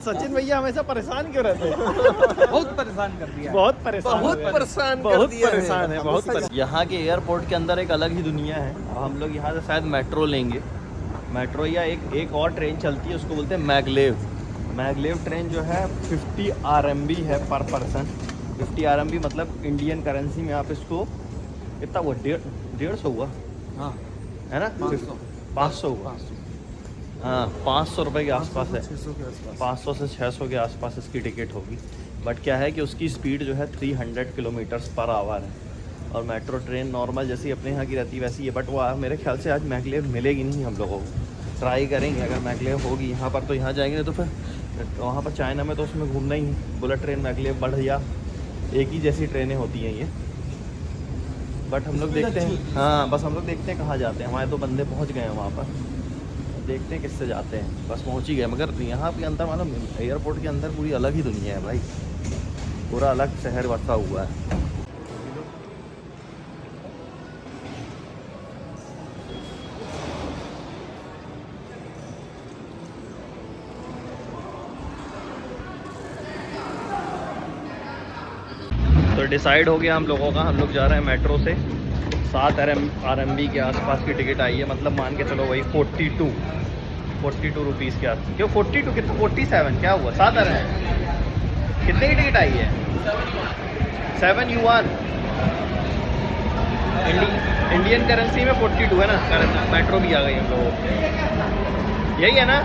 सचिन भैया हमेशा परेशान क्यों रहते हैं? बहुत परेशान कर दिया, बहुत परेशान है बहुत। यहाँ के एयरपोर्ट के अंदर एक अलग ही दुनिया है। हम लोग यहाँ से शायद मेट्रो लेंगे, मेट्रो या एक और ट्रेन चलती है, उसको बोलते हैं मैगलेव ट्रेन जो है 50 RMB है पर पर्सन। 50 RMB मतलब इंडियन करेंसी में आप इसको कितना हुआ, 150 हुआ, हाँ है ना, 500 हुआ, हाँ 500 रुपये के आसपास है, 500 से 600 के आसपास इसकी टिकट होगी। बट क्या है कि उसकी स्पीड जो है 300 किलोमीटर्स पर आवर है। और मेट्रो ट्रेन नॉर्मल जैसी अपने यहाँ की रहती है वैसी है। बट वो मेरे ख्याल से आज मैगलेव मिलेगी नहीं हम लोगों को। ट्राई करेंगे अगर मैगलेव होगी यहाँ पर तो यहाँ जाएंगे, नहीं तो फिर वहाँ पर चाइना में तो उसमें घूमना ही है। बुलेट ट्रेन मैगलेव बढ़िया एक ही जैसी ट्रेनें होती हैं ये। बट हम लोग देखते हैं, हाँ बस हम लोग देखते हैं कहाँ जाते हैं। हमारे तो बंदे पहुँच गए हैं वहाँ पर, देखते हैं किससे जाते हैं। बस पहुँच ही गए। मगर यहाँ के अंदर मतलब एयरपोर्ट के अंदर पूरी अलग ही दुनिया है भाई, पूरा अलग शहर बसा हुआ है। तो डिसाइड हो गया हम लोगों का, हम लोग जा रहे हैं मेट्रो से। 7 RMB के आसपास की टिकट आई है, मतलब मान के चलो वही 42 रुपीज़ के आसपास। क्यों 42 कितना, 47 क्या हुआ, 7 RMB कितने की टिकट आई है? 7 युआन इंडियन करेंसी में 42 है ना। मेट्रो भी आ गई हम लोगों को, यही है ना।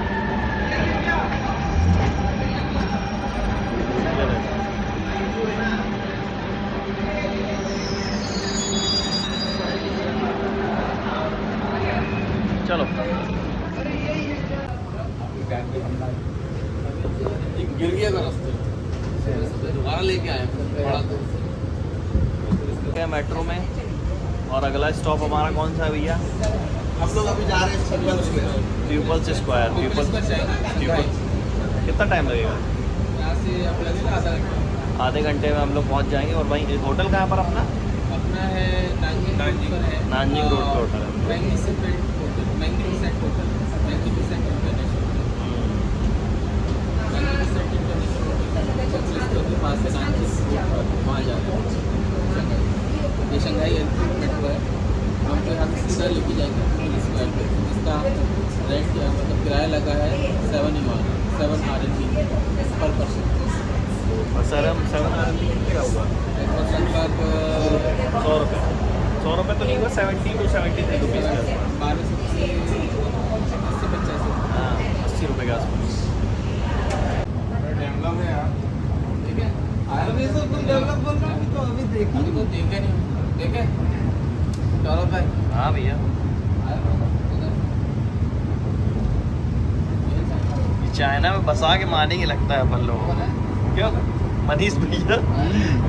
चलो गिर गया था रास्ते, दोबारा लेके आए क्या मेट्रो में। और अगला स्टॉप हमारा कौन सा है भैया? हम लोग अभी जा रहे हैं पीपल्स स्क्वायर। कितना टाइम लगेगा? यहाँ से अब लगेगा आधा घंटा। आधे घंटे में हम लोग पहुँच जाएंगे। और वहीं होटल कहाँ पर अपना है नानजिंग है, नानजिंग रोड पे होटल है। Magnificent hotel, magnificent international hotel के पास है नानजिंग रोड, वहाँ जाते हैं। ये शंघाई मेट्रो है, हम तो यहाँ से सीधा लेके जाएंगे पुलिस स्क्वायर पे। इसका रेंट मतलब किराया लगा है 7 RMB पर पर्सन। और सर हम 7 RMB क्या हुआ? 100 रुपये तो नहीं हुआ, 70 to 73 रुपीज़ के आसपास। 12 से 80 हाँ 80 रुपये के आसपास। डेवलप है यार, ठीक है। अभी तो तुम डेवलप बोल रहे हो, तो अभी देखा नहीं, तो देखे नहीं, देखे चलो भाई। हाँ भैया, चाइना में बसा के मानेंगे लगता है अपन लोगों को। क्यों मनीष भैया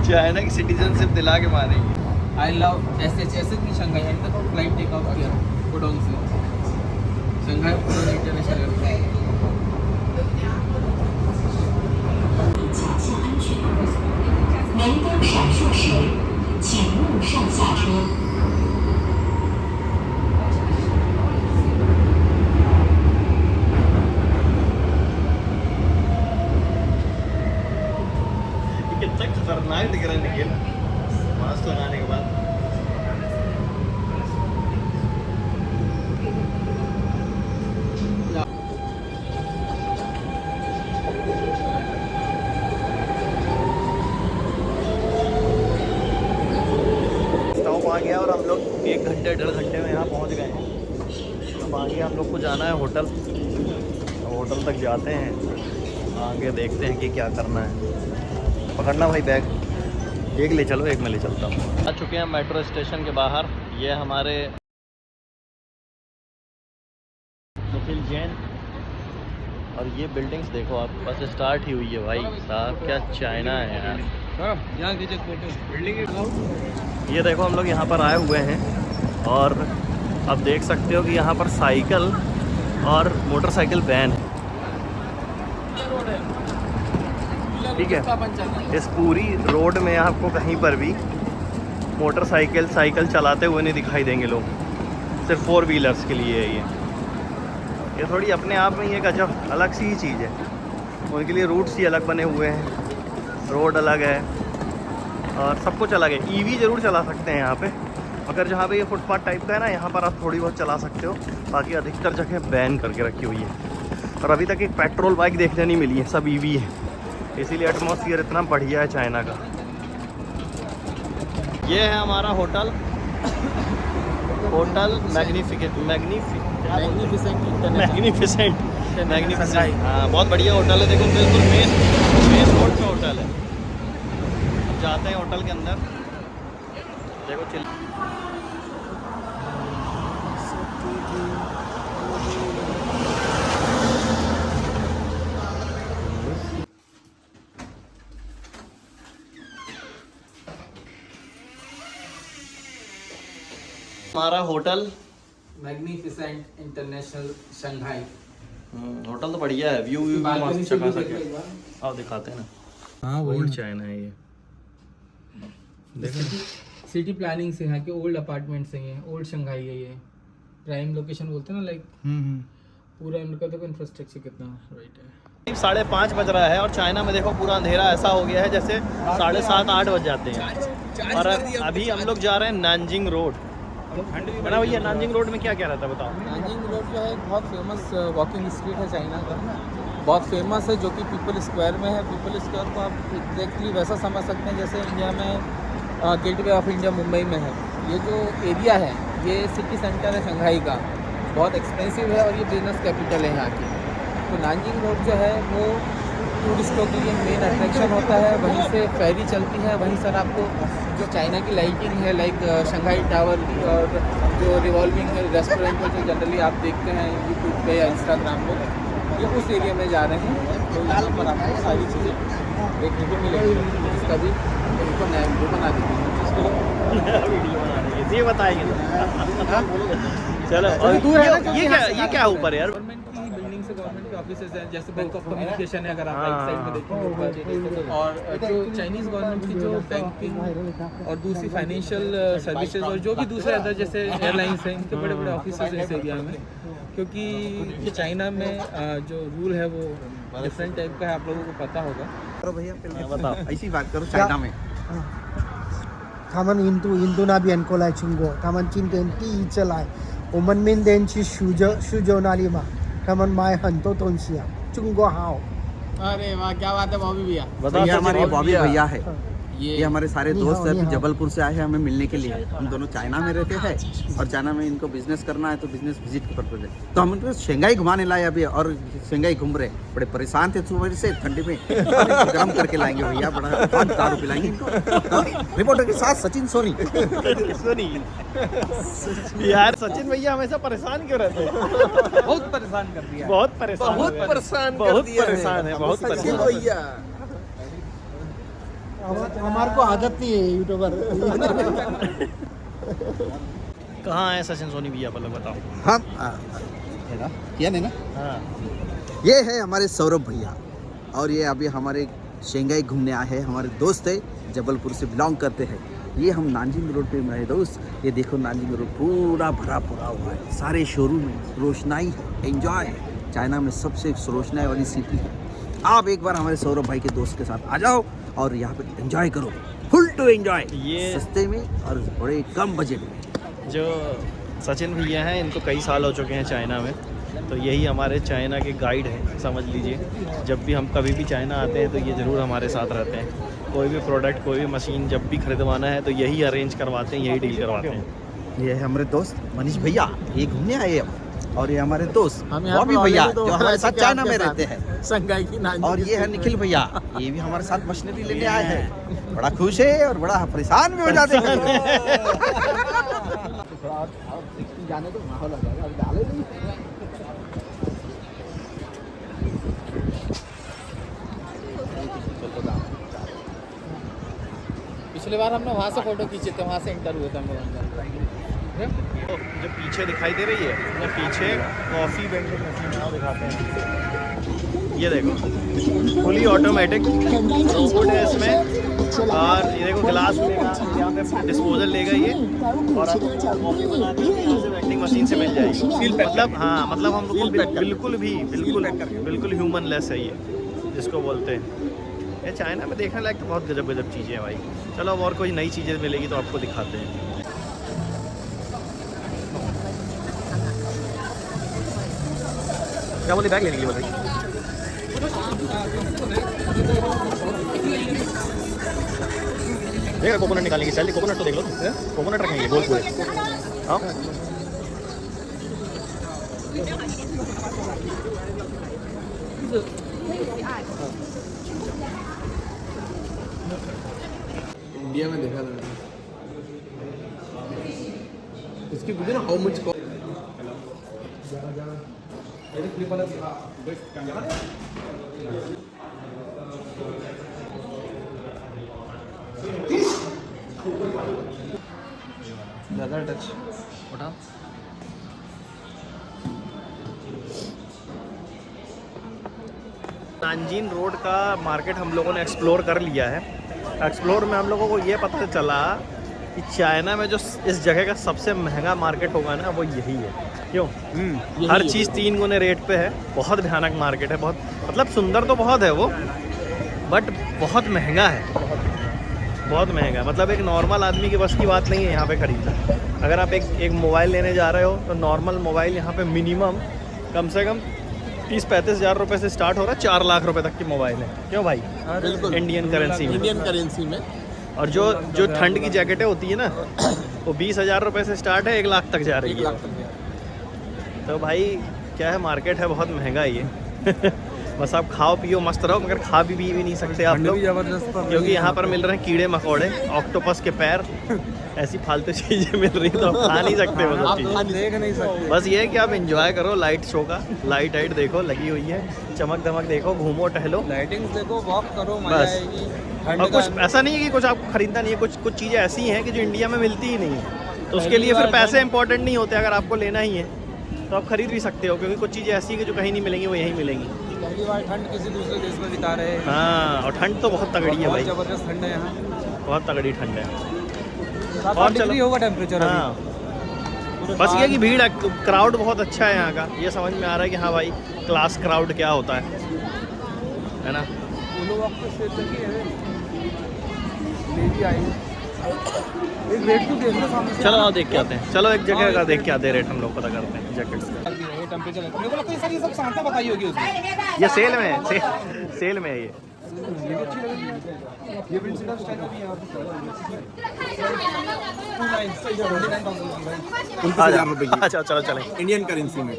चाइना की सिटीजनशिप दिला के मारेंगे। आई लव SHS की शंघाई, अभी तक फ्लाइट टेक ऑफ किया पुडोंग से, शंघाई पुडोंग इंटरनेशनल एयरपोर्ट। 明灯闪烁时，请勿上下车。 कितना खतरनाक दिख रहा है निखिल मास्क लगाने के बाद। स्टॉप आ गया और हम लोग 1 घंटे 1.5 घंटे में यहाँ पहुँच गए हैं। अब आगे हम लोग को जाना है होटल। होटल तक जाते हैं, आगे देखते हैं कि क्या करना है। पकड़ना भाई बैग, एक ले चलो, एक मैं ले चलता हूँ। आ चुके हैं मेट्रो स्टेशन के बाहर। ये हमारे निखिल जैन। और ये बिल्डिंग्स देखो आप, बस स्टार्ट ही हुई है भाई साहब, क्या चाइना है यार। यहाँ की जो बिल्डिंग, ये देखो हम लोग यहाँ पर आए हुए हैं और अब देख सकते हो कि यहाँ पर साइकिल और मोटरसाइकिल बैन है, ठीक है। इस पूरी रोड में आपको कहीं पर भी मोटरसाइकिल साइकिल चलाते हुए नहीं दिखाई देंगे लोग, सिर्फ 4 व्हीलर्स के लिए है ये। ये थोड़ी अपने आप में ही एक अजब अलग सी ही चीज़ है। उनके लिए रूट्स ही अलग बने हुए हैं, रोड अलग है और सब कुछ अलग है। ईवी ज़रूर चला सकते हैं यहाँ पे, मगर जहाँ पे ये फुटपाथ टाइप का है ना, यहाँ पर आप थोड़ी बहुत चला सकते हो, बाकी अधिकतर जगह बैन करके रखी हुई है। और अभी तक एक पेट्रोल बाइक देखने नहीं मिली है, सब ईवी है, इसीलिए एटमॉस्फेयर इतना बढ़िया है चाइना का। ये है हमारा होटल, होटल मैग्निफिसेंट। हाँ, बहुत बढ़िया होटल है। देखो बिल्कुल मेन रोड पे होटल है। अब जाते हैं होटल के अंदर। देखो हमारा hotel magnificent international Shanghai. Hotel तो बढ़िया है, व्यू भी मस्त चका सके। आओ दिखाते हैं ना। हाँ ओल्ड चाइना है ये, देखो सिटी प्लानिंग से यहाँ के ओल्ड अपार्टमेंट्स हैं, ये ओल्ड शंघाई है, ये प्राइम लोकेशन बोलते हैं ना, लाइक पूरा इनका देखो इंफ्रास्ट्रक्चर कितना राइट है। 5:30 बज रहा है और चाइना में देखो पूरा अंधेरा ऐसा हो गया है जैसे 7:30-8 बज जाते हैं। और अभी हम लोग जा रहे हैं नानजिंग रोड। बना भैया, नानजिंग रोड में क्या क्या रहता है बताओ। नानजिंग रोड जो है बहुत फेमस वॉकिंग स्ट्रीट है चाइना का, बहुत फेमस है, जो कि पीपल स्क्वायर में है। पीपल स्क्वायर को आप एग्जैक्टली वैसा समझ सकते हैं जैसे इंडिया में गेटवे ऑफ इंडिया मुंबई में है। ये जो एरिया है ये सिटी सेंटर है शंघाई का, बहुत एक्सपेंसिव है और ये बिजनेस कैपिटल है यहाँ की। तो नानजिंग रोड जो है वो टूरिस्टों के लिए मेन अट्रैक्शन होता है। वहीं से फेरी चलती है, वहीं सर आपको जो चाइना की लाइटिंग है, लाइक शंघाई टावर की, और जो रिवॉल्विंग रेस्टोरेंट में जो जनरली आप देखते हैं यूट्यूब पे या इंस्टाग्राम पे, ये उस एरिया में जा रहे हैं। तो यहाँ पर आपको सारी चीज़ें देखने को मिलेगी। इसका भी उनको नया वीडियो बना देंगे, वीडियो बना देंगे, ये बताएंगे। चलो, और ये क्या ऊपर है यार? गवर्नमेंट की बिल्डिंग से, गवर्नमेंट के ऑफिस हैं, जैसे बैंक ऑफ कम्युनिकेशन है, अगर आप राइट साइड में देखेंगे। और जो चाइनीज़ गवर्नमेंट की जो बैंकिंग और दूसरी फाइनेंशियल सर्विसेज और जो भी दूसरे अदर जैसे एयरलाइंस हैं, इनके बड़े बड़े ऑफिस हैं इस एरिया में। क्योंकि चाइना में जो रूल है वो डिफरेंट टाइप का है, आप लोगों को पता होगा। करो भैया, बताओ। ऐसी बात करो चाइना में। 他们印度那边过来中国，他们今天第一次来，我们明天去苏州那里嘛，他们买很多东西啊，中国好。 अरे वाह, क्या बात है बॉबी भैया। बताओ। ये हमारे बॉबी भैया है, ये ये हमारे सारे दोस्त निहाओ। हैं, जबलपुर से आए हैं हमें मिलने के लिए। हम दोनों चाइना में रहते हैं और चाइना में इनको बिजनेस करना है, तो बिजनेस विजिट के पर्पज है। तो हम उनको शंघाई घुमाने लाए अभी, और शंघाई घूम रहे, बड़े परेशान थे सुबह से ठंडी में। गर्म करके लाएंगे भैया, बड़ा दारू पिलाएंगे इनको। रिपोर्टर के साथ सचिन सोनी। यार सचिन भैया हमेशा परेशान क्यों रहते हैं? बहुत परेशान कर दिया, बहुत परेशान है, बहुत परेशान भैया हमारे को आदत नहीं है यूट्यूबर। कहाँ है सचिन सोनी भैया, पहले बताओ। हम किया नहीं ना। हाँ, ये है हमारे सौरभ भैया, और ये अभी हमारे शंघाई घूमने आए हैं। हमारे दोस्त है, जबलपुर से बिलोंग करते हैं। ये हम नानजिंग रोड पे मेरे दोस्त, ये देखो नानजिंग रोड पूरा भरा पूरा हुआ है, सारे शोरूम है, रोशनाई है, एंजॉय है। चाइना में सबसे रोशनाई वाली सिटी है। आप एक बार हमारे सौरभ भाई के दोस्त के साथ आ जाओ और यहाँ पे एंजॉय करो, फुल टू एंजॉय, ये सस्ते में और बड़े कम बजट में। जो सचिन भैया हैं इनको कई साल हो चुके हैं चाइना में, तो यही हमारे चाइना के गाइड हैं समझ लीजिए। जब भी हम कभी भी चाइना आते हैं तो ये ज़रूर हमारे साथ रहते हैं। कोई भी प्रोडक्ट, कोई भी मशीन जब भी खरीदवाना है तो यही अरेंज करवाते हैं, यही डील करवाते हैं। ये है हमारे दोस्त मनीष भैया, ये घूमने आए हैं। और ये हमारे दोस्त हम यहाँ बॉबी पे भैया already जो हमारे साथ तो चाइना में आपके रहते साथ हैं। शंघाई की नानजिंग। और ये है निखिल भैया, ये भी हमारे साथ मशीनरी लेने आए हैं। बड़ा खुश है और बड़ा परेशान भी हो जाते हैं। जाने तो माहौल आ जाएगा, अभी डाले नहीं। पिछली बार हमने वहाँ से फोटो खींचे थे, वहाँ से इंटर हुए थे हम लोग। तो जो पीछे दिखाई दे रही है वो पीछे कॉफ़ी वेंडिंग मशीन आप दिखाते हैं। ये देखो फुली ऑटोमेटिक रोबोट है इसमें, और ये देखो गिलास लेगा, यहाँ पे डिस्पोजल लेगा ये, और आपको कॉफ़ी बनानी है यहाँ से वेंडिंग मशीन से मिल जाएगी। मतलब हाँ, मतलब हम लोग बिल्कुल ह्यूमन लेस है ये। जिसको बोलते हैं। ये चाइना में देखने लायक तो बहुत गजब गजब चीज़ें हैं भाई। चलो अब और कोई नई चीज़ें मिलेगी तो आपको दिखाते हैं। क्या बोले, बैग लेने के लिए बोल रही? देखा कोकोनट निकालने की सैलरी, कोकोनट तो देख लो, कोकोनट रखेंगे गोल पूरे। हाँ इंडिया में देखा था मैंने इसकी मुझे ना हाउ मच ज़्यादा टच उठा। नानजीन रोड का मार्केट हम लोगों ने एक्सप्लोर कर लिया है। एक्सप्लोर में हम लोगों को ये पता चला कि चाइना में जो इस जगह का सबसे महंगा मार्केट होगा ना वो यही है। क्यों? हर चीज़ 3 गुने रेट पे है। बहुत भयानक मार्केट है, बहुत मतलब सुंदर तो बहुत है वो, बट बहुत महंगा है, बहुत महंगा। मतलब एक नॉर्मल आदमी की बस की बात नहीं है यहाँ पे खरीदना। अगर आप एक मोबाइल लेने जा रहे हो तो नॉर्मल मोबाइल यहाँ पे मिनिमम कम से कम 30-35 हज़ार रुपये से स्टार्ट हो रहा है, 4 लाख रुपए तक की मोबाइल है। क्यों भाई? बिल्कुल इंडियन करेंसी में। इंडियन करेंसी में। और जो ठंड की जैकेटें होती है ना वो 20 हज़ार रुपये से स्टार्ट है, 1 लाख तक जा रही 1 है। लाख तक। तो भाई क्या है, मार्केट है बहुत महंगा ये। बस आप खाओ पियो मस्त रहो, मगर खा भी नहीं सकते आप लोग, क्योंकि यहाँ पर मिल रहे हैं कीड़े मकोड़े, ऑक्टोपस के पैर, ऐसी फालतू चीज़ें मिल रही हैं तो आप खा नहीं सकते वो सब चीज़ें। देख नहीं सकते। बस ये है कि आप एंजॉय करो लाइट शो का, लाइट देखो लगी हुई है, चमक दमक देखो, घूमो टहलो, लाइटिंग्स देखो, वॉक करो, मजा बस। आएगी। और कुछ ऐसा नहीं है कि कुछ आपको खरीदना नहीं है, कुछ चीज़ें ऐसी हैं कि जो इंडिया में मिलती ही नहीं है, तो उसके लिए फिर पैसे इंपॉर्टेंट नहीं होते। अगर आपको लेना ही है तो आप खरीद भी सकते हो, क्योंकि कुछ चीज़ें ऐसी हैं कि जो कहीं नहीं मिलेंगी वो यहीं मिलेंगी। पहली बार ठंड किसी दूसरे देश में बिता रहे हैं। हाँ, और ठंड तो बहुत तगड़ी है भाई, जबरदस्त ठंड है यहाँ। बहुत तगड़ी ठंड है। 7-8 डिग्री होगा टेम्परेचर अभी। हाँ, बस ये कि भीड़ है, क्राउड बहुत अच्छा है यहाँ का। ये समझ में आ रहा है कि हाँ भाई क्लास क्राउड क्या होता है ना। चलो आओ देख के आते हैं, चलो एक जगह का देख के आते हैं, रेट हम लोग पता करते हैं जैकेट्स का। मेरे को लगता है सर ये सब सांता बताई होगी उसमें। ये सेल में है, सेल में है ये। ये प्रिंसिपल स्टाइल का भी है। 29,000 रुपए अच्छा चलो चलें इंडियन करेंसी में।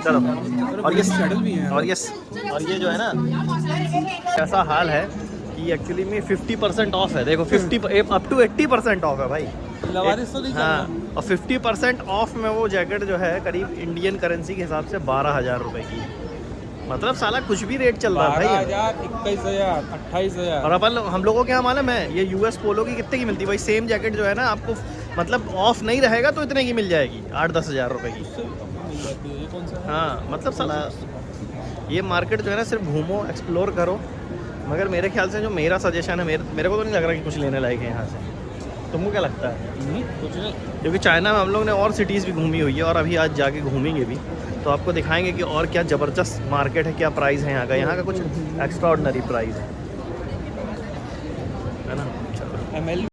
चलो। और ये सैडल भी है। और ये जो है ना, ऐसा हाल है कि एक्चुअली में 50% ऑफ है। देखो 50 अप टू 80% ऑफ है भाई। लवारिस तो नहीं चल हाँ, और 50% ऑफ में वो जैकेट जो है करीब इंडियन करेंसी के हिसाब से 12,000 रुपए की। मतलब साला कुछ भी रेट चल रहा है भाई। 12,000, 21,000, 28,000। और अपन हम लोगों के यहाँ मालूम है ये यूएस पोलो की कितने की मिलती है भाई? सेम जैकेट जो है ना आपको मतलब ऑफ नहीं रहेगा तो इतने की मिल जाएगी, 8-10 हज़ार रुपए की। ये कौन सा? हाँ मतलब साला ये मार्केट जो है ना सिर्फ घूमो एक्सप्लोर करो। मगर मेरे ख्याल से जो मेरा सजेशन है, मेरे को तो नहीं लग रहा कि कुछ लेने लायक है यहाँ से। तुमको क्या लगता है? कुछ नहीं। क्योंकि चाइना में हम लोग ने और सिटीज़ भी घूमी हुई है और अभी आज जाके घूमेंगे भी, तो आपको दिखाएंगे कि और क्या ज़बरदस्त मार्केट है, क्या प्राइस है यहाँ का कुछ एक्स्ट्रा ऑर्डिनरी प्राइस है ना। चलो। ML